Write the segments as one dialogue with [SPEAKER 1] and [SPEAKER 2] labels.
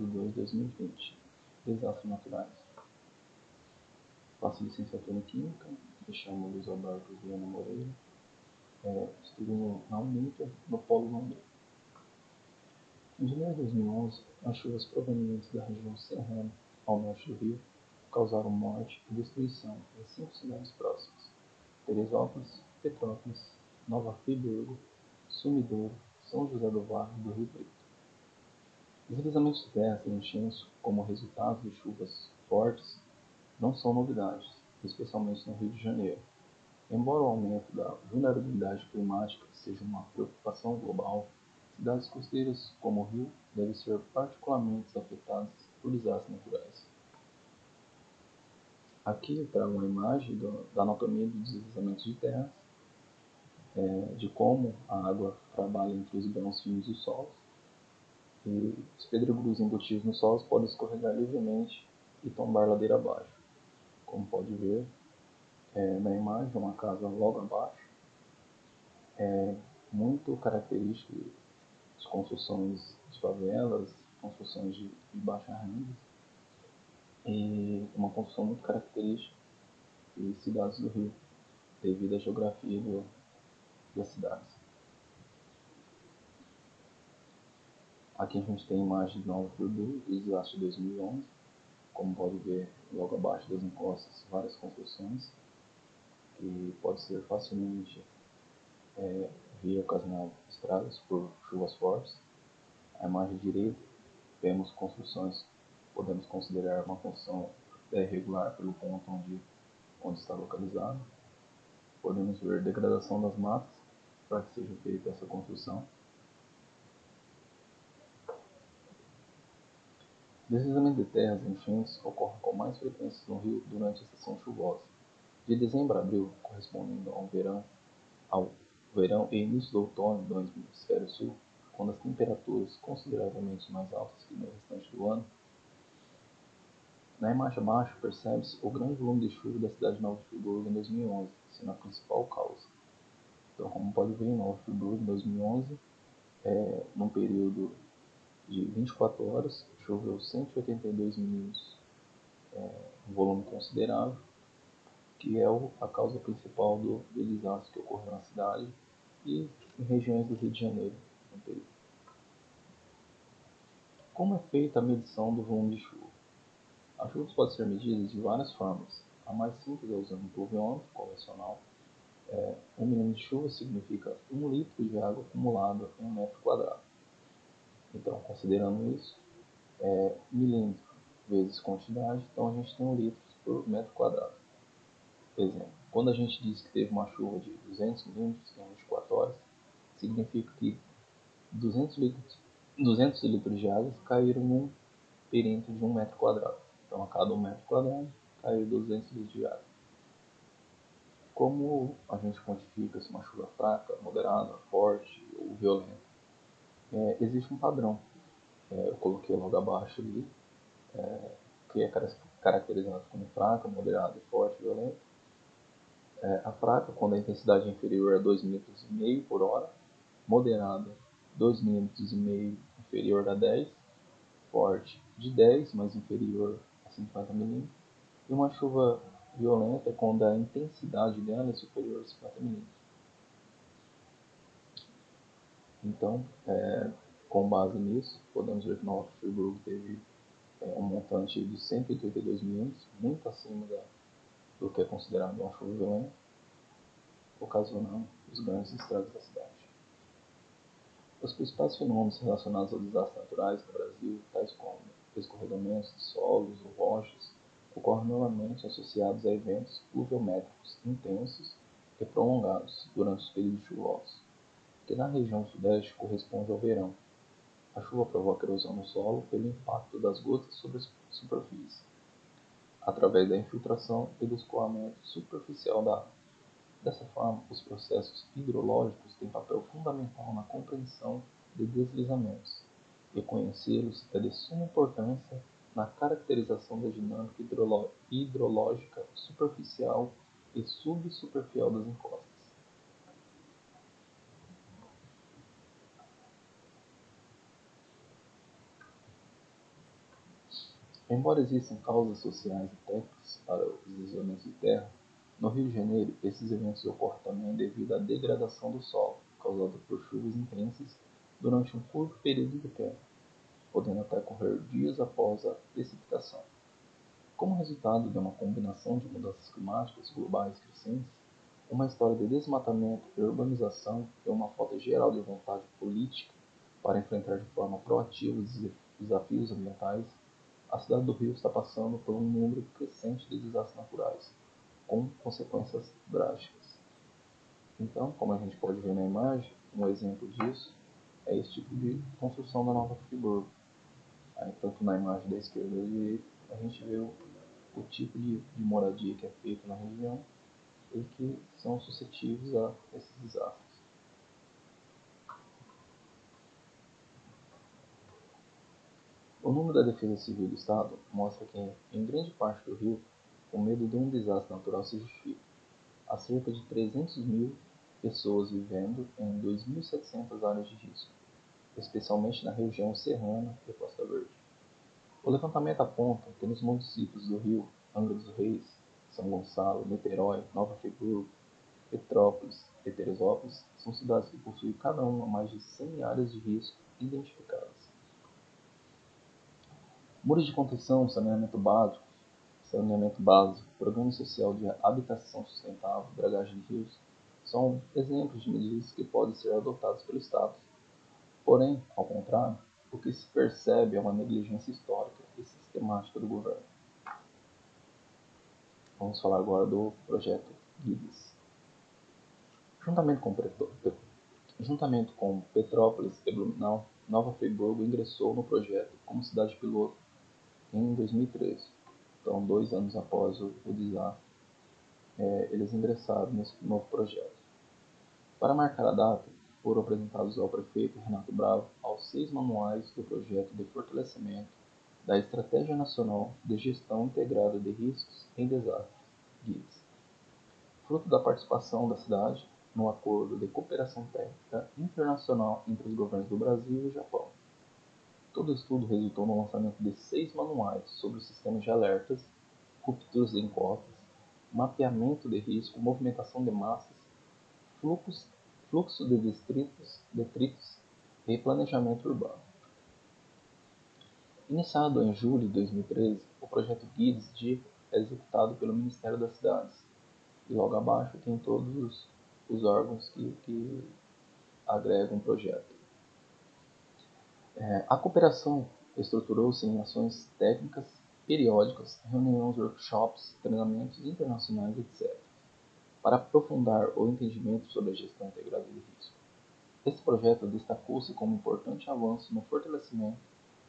[SPEAKER 1] 2 de 2020. Desastres naturais. Faço licenciatura em Química, me chamo Luiz Alberto Viana Moreira, estudo na Uninter, no Polo Londrina. Em janeiro de 2011, as chuvas provenientes da região serrana ao norte do Rio causaram morte e destruição em 5 cidades próximas: Teresópolis, Petrópolis, Nova Friburgo, Sumidouro, São José do Vale e do Rio Preto. Deslizamentos de terras e enchentes, como resultado de chuvas fortes, não são novidades, especialmente no Rio de Janeiro. Embora o aumento da vulnerabilidade climática seja uma preocupação global, cidades costeiras como o Rio devem ser particularmente afetadas por desastres naturais. Aqui eu trago uma imagem da anatomia dos deslizamentos de terras, de como a água trabalha entre os grãos finos dos solos, e os pedregulhos embutidos nos solos podem escorregar livremente e tombar ladeira abaixo. Como pode ver na imagem, uma casa logo abaixo, muito característico de construções de favelas, construções de baixa renda, e uma construção muito característica de cidades do Rio, devido à geografia das cidades. Aqui a gente tem a imagem de Nova Friburgo, do desastre de 2011. Como pode ver, logo abaixo das encostas, várias construções que podem ser facilmente vir ocasionar estragos por chuvas fortes. A imagem direita, vemos construções, podemos considerar uma construção irregular pelo ponto onde está localizado. Podemos ver degradação das matas para que seja feita essa construção. Deslizamento de terras e enchentes ocorrem com mais frequência no Rio durante a estação chuvosa, de dezembro a abril, correspondendo ao verão e início do outono do hemisfério sul, quando as temperaturas consideravelmente mais altas que no restante do ano. Na imagem abaixo, percebe-se o grande volume de chuva da cidade de Nova Friburgo em 2011, sendo a principal causa. Então, como pode ver, em Nova Friburgo, em 2011, num período de 24 horas, choveu 182 milímetros, um volume considerável, que é a causa principal do desastre que ocorreu na cidade e em regiões do Rio de Janeiro no período. Como é feita a medição do volume de chuva? As chuvas podem ser medidas de várias formas. A mais simples é usando um pluviômetro convencional. 1 milímetro de chuva significa 1 litro de água acumulada em 1 metro quadrado. Então, considerando isso, milímetro vezes quantidade, então a gente tem 1 litro por metro quadrado. Exemplo, quando a gente diz que teve uma chuva de 200 milímetros em 24 horas, significa que 200 litros de água caíram em um perímetro de 1 metro quadrado. Então, a cada 1 metro quadrado, caiu 200 litros de água. Como a gente quantifica se uma chuva fraca, moderada, forte ou violenta? Existe um padrão. Eu coloquei logo abaixo ali, que é caracterizado como fraca, moderada, forte, violenta. A fraca, quando a intensidade é inferior a 2,5 mm por hora, moderada, 2,5 mm inferior a 10, forte, de 10, mas inferior a 50 mm, e uma chuva violenta é quando a intensidade dela é superior a 50 mm. Então, com base nisso, podemos ver que Nova Friburgo teve um montante de 182 milímetros, muito acima do que é considerado uma chuva violenta, ocasionando os grandes estragos da cidade. Os principais fenômenos relacionados aos desastres naturais no Brasil, tais como escorregamentos de solos ou rochas, ocorrem normalmente associados a eventos pluviométricos intensos e prolongados durante os períodos chuvosos, que na região sudeste corresponde ao verão. A chuva provoca erosão no solo pelo impacto das gotas sobre a superfície, através da infiltração e do escoamento superficial da água. Dessa forma, os processos hidrológicos têm papel fundamental na compreensão de deslizamentos, e conhecê-los é de suma importância na caracterização da dinâmica hidrológica superficial e subsuperficial das encostas. Embora existam causas sociais e técnicas para os deslizamentos de terra, no Rio de Janeiro esses eventos ocorrem também devido à degradação do solo, causada por chuvas intensas durante um curto período de tempo, podendo até ocorrer dias após a precipitação. Como resultado de uma combinação de mudanças climáticas globais crescentes, uma história de desmatamento e urbanização e uma falta geral de vontade política para enfrentar de forma proativa os desafios ambientais, a cidade do Rio está passando por um número crescente de desastres naturais, com consequências drásticas. Então, como a gente pode ver na imagem, um exemplo disso é esse tipo de construção da Nova Friburgo. Aí, tanto na imagem da esquerda e da direita, a gente vê o tipo de moradia que é feita na região e que são suscetíveis a esses desastres. O número da Defesa Civil do Estado mostra que, em grande parte do Rio, o medo de um desastre natural se justifica. Há cerca de 300 mil pessoas vivendo em 2.700 áreas de risco, especialmente na região serrana e Costa Verde. O levantamento aponta que nos municípios do Rio, Angra dos Reis, São Gonçalo, Niterói, Nova Friburgo, Petrópolis e Teresópolis são cidades que possuem cada uma mais de 100 áreas de risco identificadas. Muros de contenção, saneamento básico, programa social de habitação sustentável, dragagem de rios, são exemplos de medidas que podem ser adotadas pelo Estado. Porém, ao contrário, o que se percebe é uma negligência histórica e sistemática do governo. Vamos falar agora do projeto GIDES. Juntamente com Petrópolis e Blumenau, Nova Friburgo ingressou no projeto como cidade piloto em 2013. Então, 2 anos após o desastre, eles ingressaram nesse novo projeto. Para marcar a data, foram apresentados ao prefeito Renato Bravo aos 6 manuais do projeto de fortalecimento da Estratégia Nacional de Gestão Integrada de Riscos em Desastres, GIDES, fruto da participação da cidade no Acordo de Cooperação Técnica Internacional entre os governos do Brasil e Japão. Todo o estudo resultou no lançamento de 6 manuais sobre os sistemas de alertas, rupturas de encotas, mapeamento de risco, movimentação de massas, fluxo de detritos e planejamento urbano. Iniciado em julho de 2013, o projeto GIDES é executado pelo Ministério das Cidades, e logo abaixo tem todos os órgãos que agregam o projeto. A cooperação estruturou-se em ações técnicas periódicas, reuniões, workshops, treinamentos internacionais, etc., para aprofundar o entendimento sobre a gestão integrada de risco. Esse projeto destacou-se como importante avanço no fortalecimento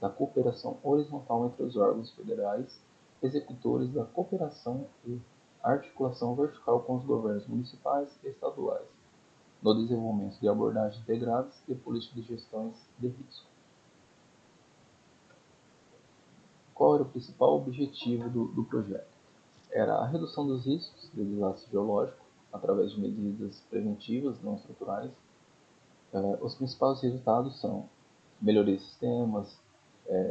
[SPEAKER 1] da cooperação horizontal entre os órgãos federais, executores da cooperação e articulação vertical com os governos municipais e estaduais, no desenvolvimento de abordagens integradas e políticas de gestões de risco. Qual era o principal objetivo do projeto? Era a redução dos riscos de desastre geológico através de medidas preventivas não estruturais. Os principais resultados são melhoria de sistemas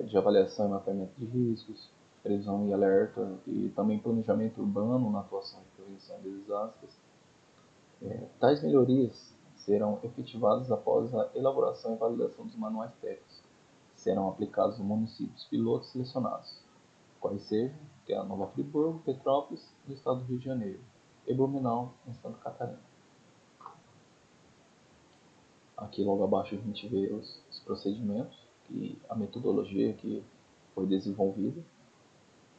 [SPEAKER 1] de avaliação e mapeamento de riscos, previsão e alerta e também planejamento urbano na atuação de prevenção de desastres. Tais melhorias serão efetivadas após a elaboração e validação dos manuais técnicos, que serão aplicados nos municípios pilotos selecionados, quais sejam, que é a Nova Friburgo, Petrópolis, no estado do Rio de Janeiro, e Blumenau, em Santa Catarina. Aqui logo abaixo a gente vê os procedimentos e a metodologia que foi desenvolvida,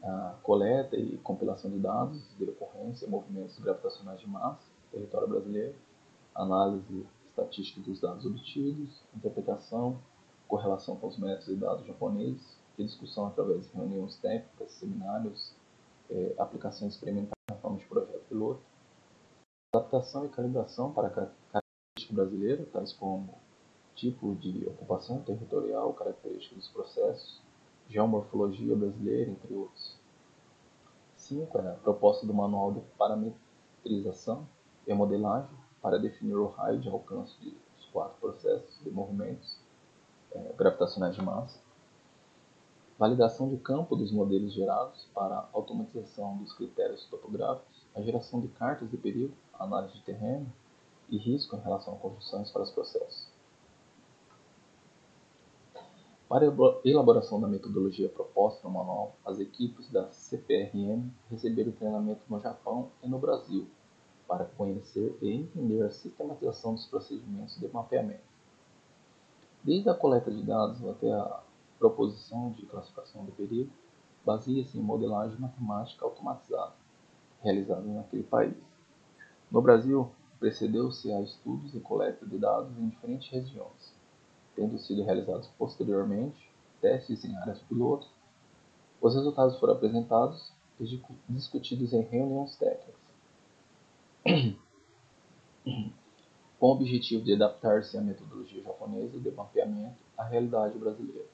[SPEAKER 1] a coleta e compilação de dados de ocorrência e movimentos gravitacionais de massa no território brasileiro, análise estatística dos dados obtidos, interpretação, correlação com os métodos e dados japoneses, e discussão através de reuniões técnicas, seminários, aplicações experimentais na forma de projeto piloto, adaptação e calibração para a característica brasileira, tais como tipo de ocupação territorial, características dos processos, geomorfologia brasileira, entre outros. 5. É a proposta do Manual de Parametrização e Modelagem para definir o raio de alcance dos 4 processos de movimentos gravitacionais de massa. validação de campo dos modelos gerados para a automatização dos critérios topográficos, a geração de cartas de perigo, análise de terreno e risco em relação a construções para os processos. Para a elaboração da metodologia proposta no manual, as equipes da CPRM receberam treinamento no Japão e no Brasil, para conhecer e entender a sistematização dos procedimentos de mapeamento. Desde a coleta de dados até a proposição de classificação de perigo, baseia-se em modelagem matemática automatizada, realizada naquele país. No Brasil, precedeu-se a estudos e coleta de dados em diferentes regiões, tendo sido realizados posteriormente testes em áreas piloto. Os resultados foram apresentados e discutidos em reuniões técnicas, com o objetivo de adaptar-se à metodologia japonesa de mapeamento à realidade brasileira.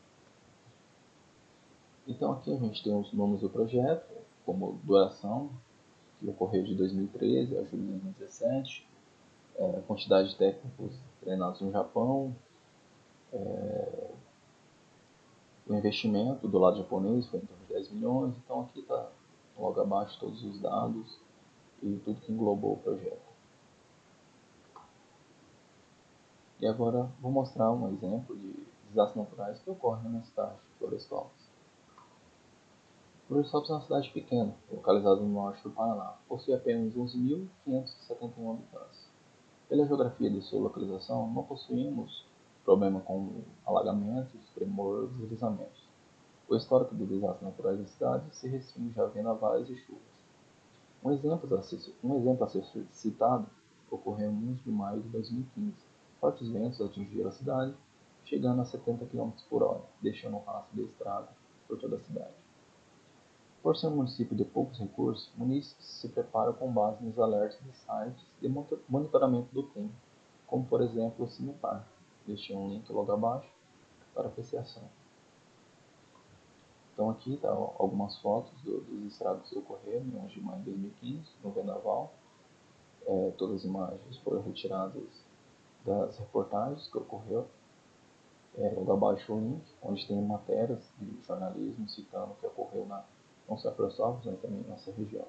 [SPEAKER 1] Então aqui a gente tem os números do projeto, como duração, que ocorreu de 2013 a julho de 2017, quantidade de técnicos treinados no Japão, o investimento do lado japonês foi em torno de 10 milhões, então aqui está logo abaixo todos os dados e tudo que englobou o projeto. E agora vou mostrar um exemplo de desastres naturais que ocorrem na minha cidade, Florestópolis. Florestópolis é uma cidade pequena, localizada no norte do Paraná, possui apenas 11.571 habitantes. Pela geografia de sua localização, não possuímos problema com alagamentos, tremores e deslizamentos. O histórico de desastres naturais da cidade se restringe a vendavais e chuvas. Um exemplo a ser citado ocorreu em 1 de maio de 2015. Fortes ventos atingiram a cidade, chegando a 70 km por hora, deixando um rastro de estrago por toda a cidade. Por ser um município de poucos recursos, munícipes se preparam com base nos alertas de sites de monitoramento do tempo, como por exemplo o CIMEPAR. Deixei um link logo abaixo para apreciação. Então aqui estão algumas fotos dos estragos que ocorreram em 11 de maio de 2015, no Vendaval. Todas as imagens foram retiradas das reportagens que ocorreu. Logo abaixo o link, onde tem matérias de jornalismo citando o que ocorreu não só em Florestópolis, mas também em nossa região.